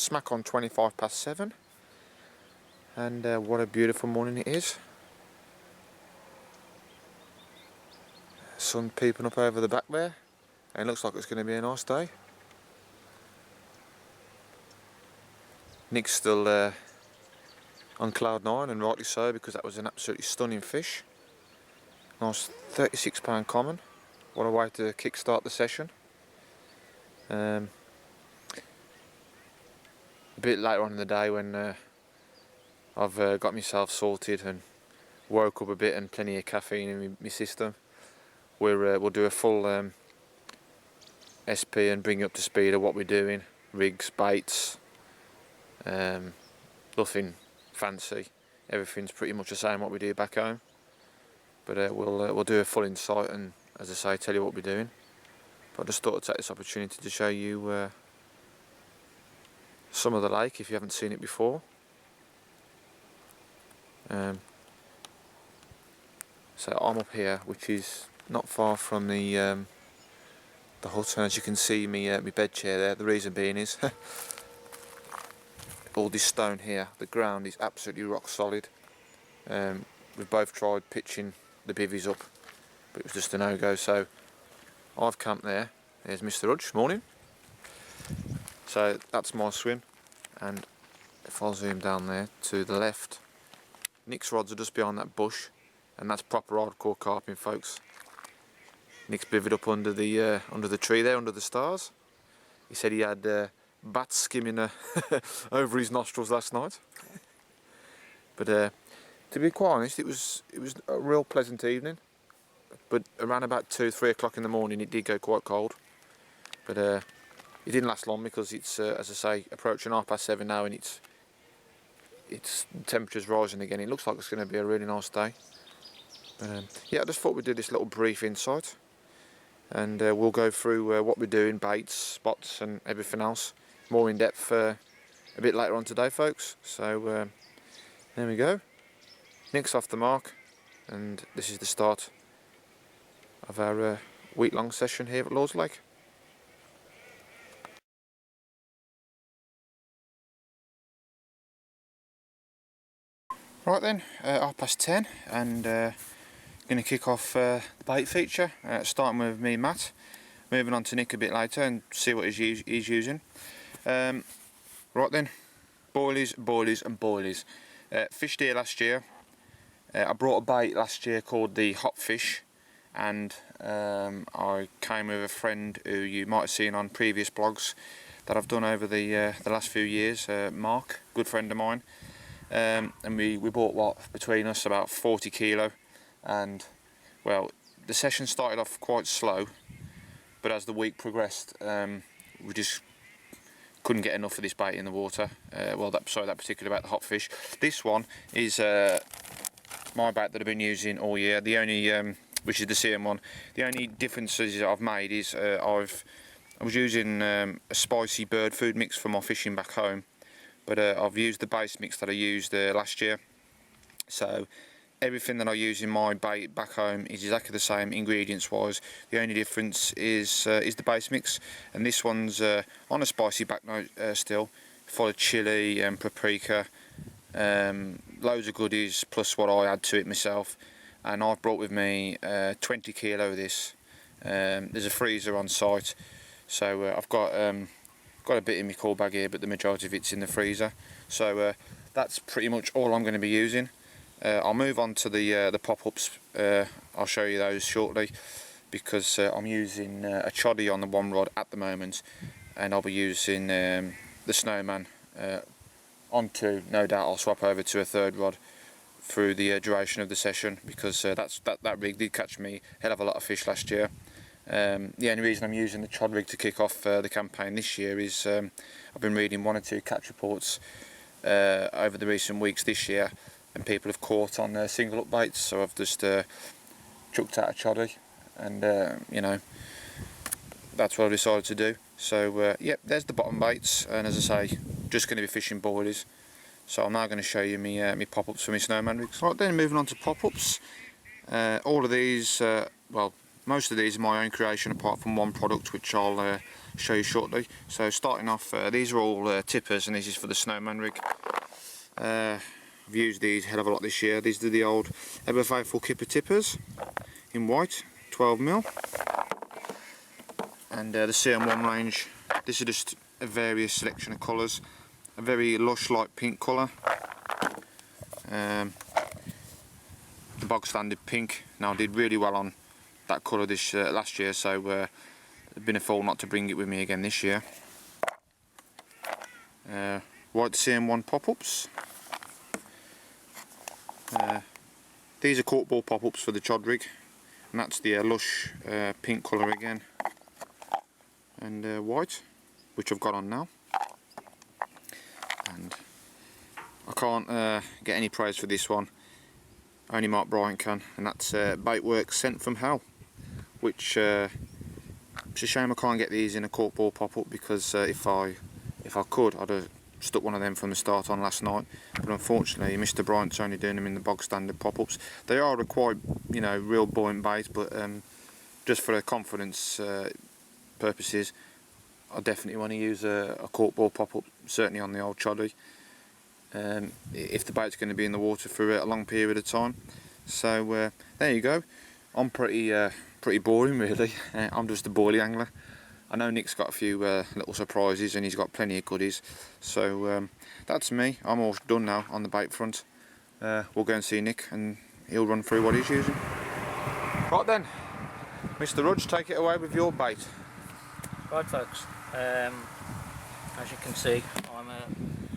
smack on 25 past 7, and what a beautiful morning it is. Sun peeping up over the back there, and it looks like it's going to be a nice day. Nick's still on cloud 9, and rightly so, because that was an absolutely stunning fish. Nice 36 pound common. What a way to kick-start the session. A bit later on in the day, when I've got myself sorted and woke up a bit and plenty of caffeine in my system, we'll do a full SP and bring you up to speed of what we're doing. Rigs, baits, nothing fancy. Everything's pretty much the same what we do back home. But we'll do a full insight and, as I say, tell you what we're doing. But I just thought I'd take this opportunity to show you some of the lake if you haven't seen it before. So I'm up here, which is not far from the hut, and as you can see my bed chair there. The reason being is all this stone here, the ground is absolutely rock solid. We've both tried pitching the bivvies up, but it was just a no-go, so I've camped there. There's Mr. Rudge, morning. So that's my swim, and if I zoom down there to the left, Nick's rods are just behind that bush, and that's proper hardcore carping, folks. Nick's bivvied up under the tree there, under the stars. He said he had bats skimming over his nostrils last night. But to be quite honest, it was a real pleasant evening. But around about 2-3 o'clock in the morning, it did go quite cold. But it didn't last long, because it's as I say, approaching 7:30 now, and it's temperature's rising again. It looks like it's going to be a really nice day. Yeah, I just thought we'd do this little brief insight, and we'll go through what we're doing, baits, spots, and everything else more in depth a bit later on today, folks. So there we go. Nick's off the mark, and this is the start of our week-long session here at Lords Lake. Right then, 10:30, and going to kick off the bait feature, starting with me and Matt, moving on to Nick a bit later and see what he's using. Right then, boilies and boilies. Fished here last year. I brought a bait last year called the hot fish, and I came with a friend who you might have seen on previous blogs that I've done over the last few years, Mark, good friend of mine. And we bought, what, between us, about 40 kilo, and well, the session started off quite slow, but as the week progressed, we just couldn't get enough of this bait in the water. That particular bait, the hot fish. This one is my bait that I've been using all year. The only which is the CM one. The only differences I've made is I was using a spicy bird food mix for my fishing back home, but I've used the base mix that I used last year. So everything that I use in my bait back home is exactly the same ingredients wise. The only difference is the base mix, and this one's on a spicy back note still, full of chilli and paprika, loads of goodies plus what I add to it myself. And I've brought with me 20 kilo of this. There's a freezer on site, so I've got a bit in my call bag here, but the majority of it's in the freezer. So that's pretty much all I'm going to be using. I'll move on to the pop-ups. I'll show you those shortly, because I'm using a choddy on the one rod at the moment, and I'll be using the Snowman on two. No doubt I'll swap over to a third rod through the duration of the session, because that rig did catch me a hell of a lot of fish last year. The only reason I'm using the chod rig to kick off the campaign this year is I've been reading 1 or 2 catch reports over the recent weeks this year, and people have caught on single up baits, so I've just chucked out a choddy, and you know, that's what I decided to do. So yep, there's the bottom baits, and as I say, just going to be fishing boilies. So I'm now going to show you me pop-ups for my Snowman rigs. Right then, moving on to pop-ups. All of these, well, most of these are my own creation, apart from one product which I'll show you shortly. So starting off, these are all tippers, and this is for the snowman rig. I've used these a hell of a lot this year. These are the old Ever Faithful Kipper tippers in white, 12mm. And the CM1 range, this is just a various selection of colours. A very lush light pink colour. The bog standard pink. Now I did really well on that colour this last year, so it's been a fool not to bring it with me again this year. White CM1 pop-ups. These are corkball pop-ups for the chod rig, and that's the lush pink colour again, and white, which I've got on now. And I can't get any praise for this one, only Mark Bryant can, and that's Baitworks Sent From Hell, which it's a shame I can't get these in a corkball pop-up, because if I could, I'd have stuck one of them from the start on last night, but unfortunately Mr. Bryant's only doing them in the bog standard pop-ups. They are required, you know, real buoyant bait, but just for confidence purposes, I definitely want to use a corkball pop-up, certainly on the old choddy, if the bait's going to be in the water for a long period of time. So there you go. I'm pretty boring really. I'm just a boilie angler. I know Nick's got a few little surprises, and he's got plenty of goodies. So that's me. I'm all done now on the bait front. We'll go and see Nick, and he'll run through what he's using. Right then, Mr. Rudge, take it away with your bait. Right folks, as you can see, I'm a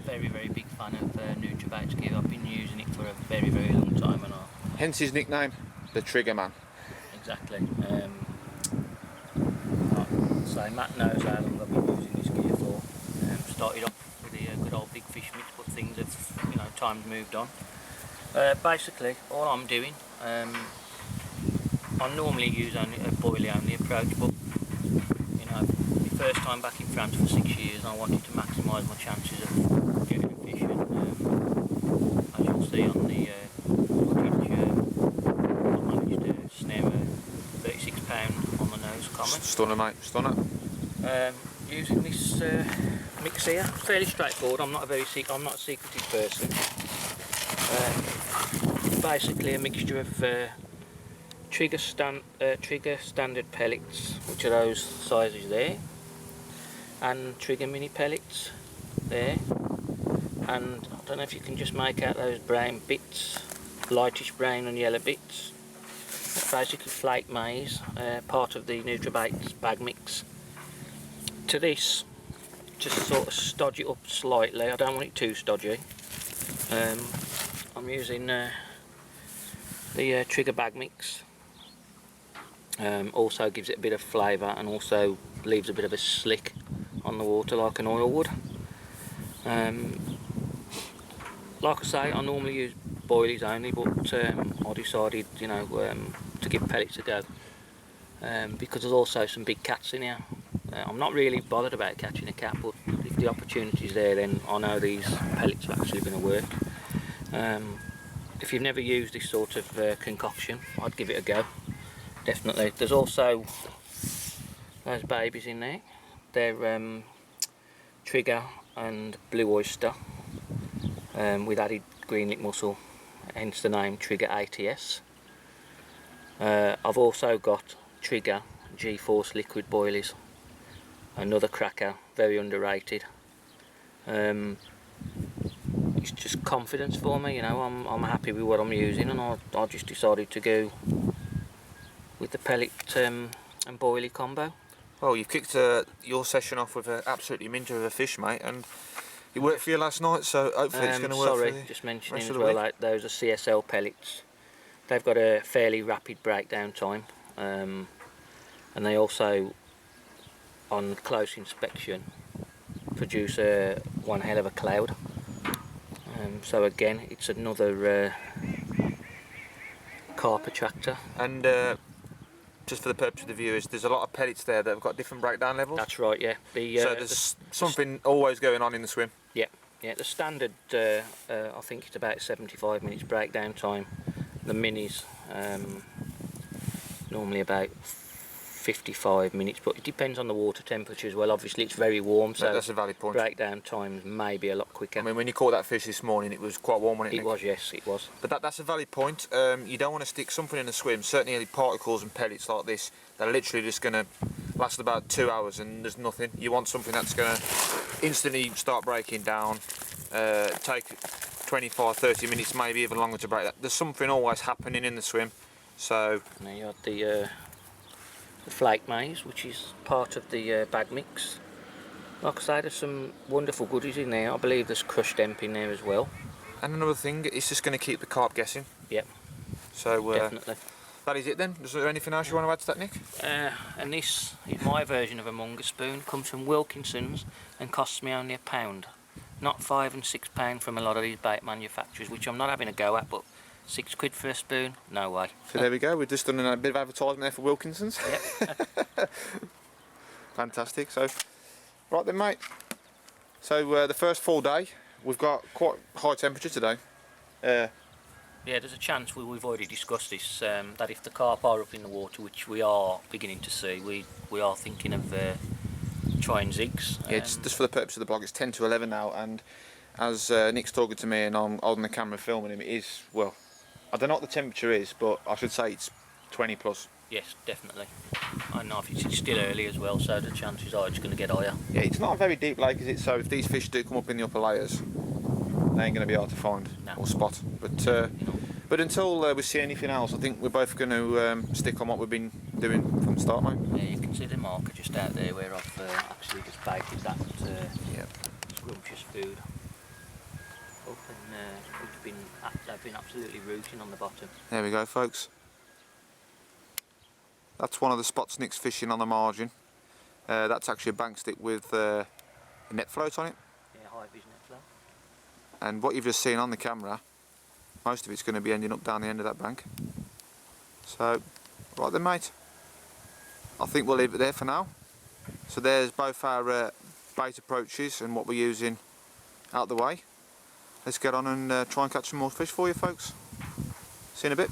very big fan of NutriBait's gear. I've been using it for a very long time, and hence his nickname, the Trigger Man. Exactly. So Matt knows how long I've been using this gear for. Started off with a good old big fish mix, but things have, you know, time's moved on. Basically, all I'm doing, I normally use only a boilie only approach, but you know, my first time back in France for 6 years, I wanted to maximise my chances of getting a fish, and as you'll see on the footage, I managed to snare a 36 pound on the nose common. Stunner, mate, stunner. Using this mix here, fairly straightforward. I'm not a secretive person. Basically a mixture of trigger standard pellets, which are those sizes there, and trigger mini pellets there, and I don't know if you can just make out those brown bits, lightish brown and yellow bits. It's basically flake maize, part of the NutriBait's bag mix. To this, just sort of stodge it up slightly. I don't want it too stodgy. I'm using the trigger bag mix. Also gives it a bit of flavour, and also leaves a bit of a slick on the water like an oil would. Like I say, I normally use boilies only, but I decided, you know, to give pellets a go, because there's also some big cats in here. I'm not really bothered about catching a cat, but if the opportunity's there, then I know these pellets are actually going to work. If you've never used this sort of concoction, I'd give it a go, definitely. There's also those babies in there. They're trigger and blue oyster, with added green link mussel, hence the name Trigger ATS. I've also got Trigger G-Force liquid boilies, another cracker, very underrated. It's just confidence for me, you know. I'm happy with what I'm using, and I just decided to go with the pellet and boilie combo. Well, you've kicked your session off with an absolutely minter of a fish, mate, and it worked for you last night, so hopefully it's going to work for you. Sorry, just mentioning as well, like, those are CSL pellets. They've got a fairly rapid breakdown time, and they also, on close inspection, produce one hell of a cloud. So again, it's another carp attractor. And just for the purpose of the viewers, there's a lot of pellets there that have got different breakdown levels? That's right, yeah. So there's something always going on in the swim? Yeah, the standard, I think it's about 75 minutes breakdown time. The minis, normally about 55 minutes, but it depends on the water temperature as well. Obviously it's very warm, so that's a valid point. breakdown times may be a lot quicker. I mean, when you caught that fish this morning, it was quite warm, wasn't it, It Nick? was, yes, it was. But that's a valid point. You don't want to stick something in the swim, certainly any particles and pellets like this, they're literally just going to last about 2 hours and there's nothing. You want something that's going to instantly start breaking down, take 25, 30 minutes, maybe even longer to break that. There's something always happening in the swim. So Now you have the flake maize, which is part of the bag mix. Like I say, there's some wonderful goodies in there. I believe there's crushed hemp in there as well. and another thing, it's just going to keep the carp guessing. Yep, So definitely. that is it then. Is there anything else you want to add to that, Nick? And this is my version of a Munger spoon. Comes from Wilkinson's and costs me only £1. Not £5 and £6 from a lot of these bait manufacturers, which I'm not having a go at, but £6 for a spoon? No way. So there we go, we've just done a bit of advertisement there for Wilkinson's. Yep. Fantastic. So, right then, mate. So the first full day, we've got quite high temperature today. Yeah, there's a chance, we've already discussed this, that if the carp are up in the water, which we are beginning to see, we are thinking of trying zigs. Yeah, it's just for the purpose of the blog. It's 10 to 11 now, and as Nick's talking to me and I'm holding the camera filming him, it is, well, I don't know what the temperature is, but I should say it's 20 plus. Yes, definitely. I know it's still early as well, so the chances are it's going to get higher. Yeah, it's not a very deep lake, is it? So if these fish do come up in the upper layers, they ain't going to be hard to find or spot. But until we see anything else, I think we're both going to stick on what we've been doing from the start, mate. Yeah, you can see the marker just out there where I've actually just baited that scrumptious food up, and they've been absolutely rooting on the bottom. There we go, folks. That's one of the spots Nick's fishing on the margin. That's actually a bank stick with a net float on it. Yeah, high vis net float. And what you've just seen on the camera, most of it's going to be ending up down the end of that bank. So, right then, mate. I think we'll leave it there for now. So there's both our bait approaches and what we're using out the way. Let's get on and try and catch some more fish for you, folks. See you in a bit.